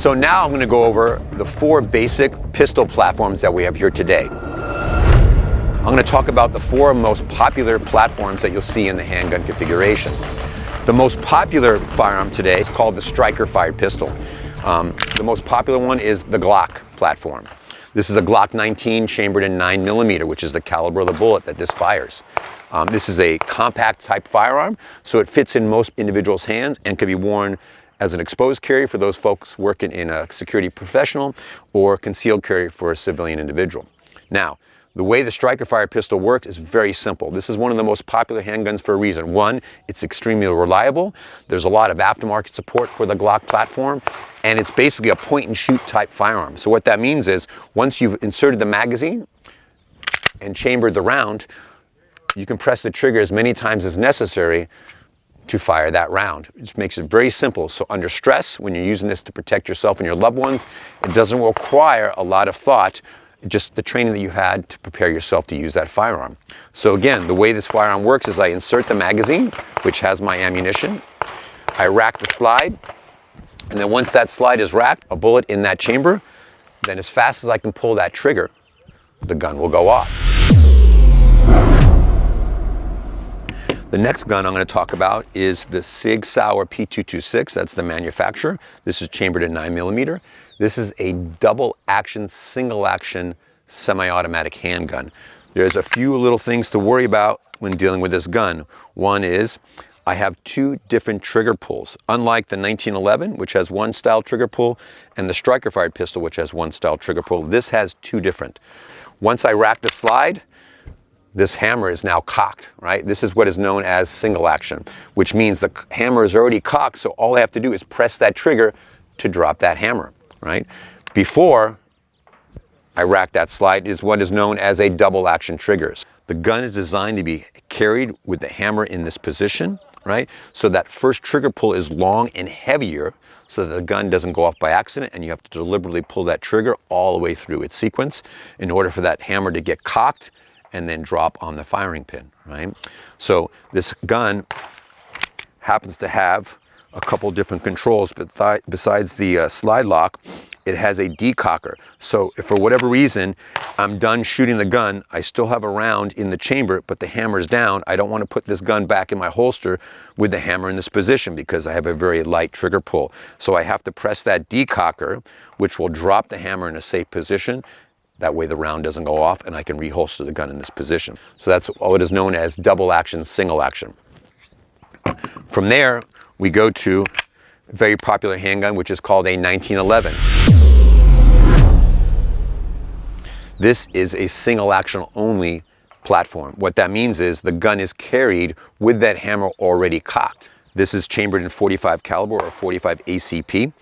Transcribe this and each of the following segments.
So now I'm going to go over the 4 basic pistol platforms that we have here today. I'm going to talk about the 4 most popular platforms that you'll see in the handgun configuration. The most popular firearm today is called the striker-fired pistol. The most popular one is the Glock platform. This is a Glock 19 chambered in 9mm, which is the caliber of the bullet that this fires. This is a compact type firearm, so it fits in most individuals' hands and can be worn as an exposed carry for those folks working in a security professional, or concealed carry for a civilian individual. Now, the way the striker-fired pistol works is very simple. This is one of the most popular handguns for a reason. One, it's extremely reliable. There's a lot of aftermarket support for the Glock platform, and it's basically a point-and-shoot type firearm. So what that means is, once you've inserted the magazine and chambered the round, you can press the trigger as many times as necessary to fire that round. It just makes it very simple. So under stress, when you're using this to protect yourself and your loved ones, it doesn't require a lot of thought, just the training that you had to prepare yourself to use that firearm. So again, the way this firearm works is I insert the magazine, which has my ammunition. I rack the slide, and then once that slide is racked, a bullet in that chamber, then as fast as I can pull that trigger, the gun will go off. The next gun I'm going to talk about is the Sig Sauer P226. That's the manufacturer. This is chambered in 9mm. This is a double action, single action, semi-automatic handgun. There's a few little things to worry about when dealing with this gun. One is I have 2 different trigger pulls. Unlike the 1911, which has 1 style trigger pull, and the striker-fired pistol, which has 1 style trigger pull, this has 2 different. Once I rack the slide, this hammer is now cocked, right? This is what is known as single action, which means the hammer is already cocked, so all I have to do is press that trigger to drop that hammer, right? Before I rack that slide is what is known as a double action triggers. The gun is designed to be carried with the hammer in this position, right? So that first trigger pull is long and heavier, so that the gun doesn't go off by accident, and you have to deliberately pull that trigger all the way through its sequence in order for that hammer to get cocked and then drop on the firing pin, right? So this gun happens to have a couple different controls, but besides the slide lock, it has a decocker. So if for whatever reason I'm done shooting the gun, I still have a round in the chamber, but the hammer's down, I don't want to put this gun back in my holster with the hammer in this position because I have a very light trigger pull. So I have to press that decocker, which will drop the hammer in a safe position. That way the round doesn't go off and I can reholster the gun in this position. So that's what is known as double action, single action. From there, we go to a very popular handgun, which is called a 1911. This is a single action only platform. What that means is the gun is carried with that hammer already cocked. This is chambered in .45 caliber or .45 ACP.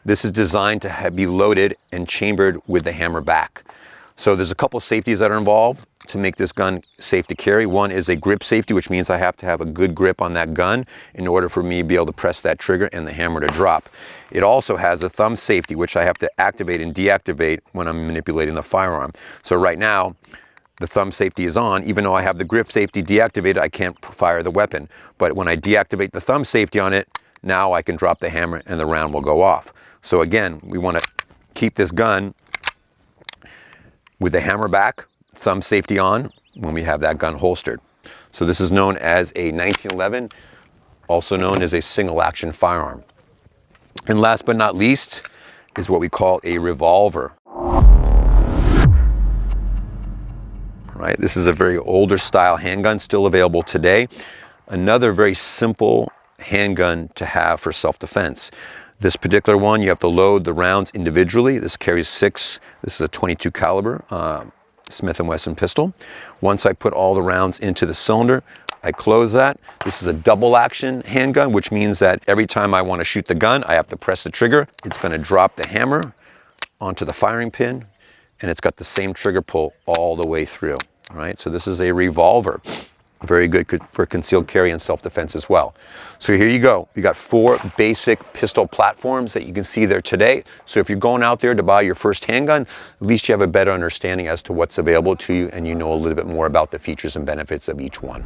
This is designed to be loaded and chambered with the hammer back. So there's a couple safeties that are involved to make this gun safe to carry. One is a grip safety, which means I have to have a good grip on that gun in order for me to be able to press that trigger and the hammer to drop. It also has a thumb safety, which I have to activate and deactivate when I'm manipulating the firearm. So right now, the thumb safety is on. Even though I have the grip safety deactivated, I can't fire the weapon. But when I deactivate the thumb safety on it, now I can drop the hammer and the round will go off. So again, we want to keep this gun with the hammer back, thumb safety on when we have that gun holstered. So this is known as a 1911, also known as a single action firearm. And last but not least is what we call a revolver. Right, this is a very older style handgun, still available today. Another very simple handgun to have for self-defense. This particular one, you have to load the rounds individually. This carries 6. This is a .22 caliber Smith & Wesson pistol. Once I put all the rounds into the cylinder, I close that. This is a double action handgun, which means that every time I want to shoot the gun, I have to press the trigger. It's going to drop the hammer onto the firing pin, and it's got the same trigger pull all the way through. All right, so this is a revolver. Very good for concealed carry and self-defense as well. So here you go. You got 4 basic pistol platforms that you can see there today. So if you're going out there to buy your first handgun, at least you have a better understanding as to what's available to you, and you know a little bit more about the features and benefits of each one.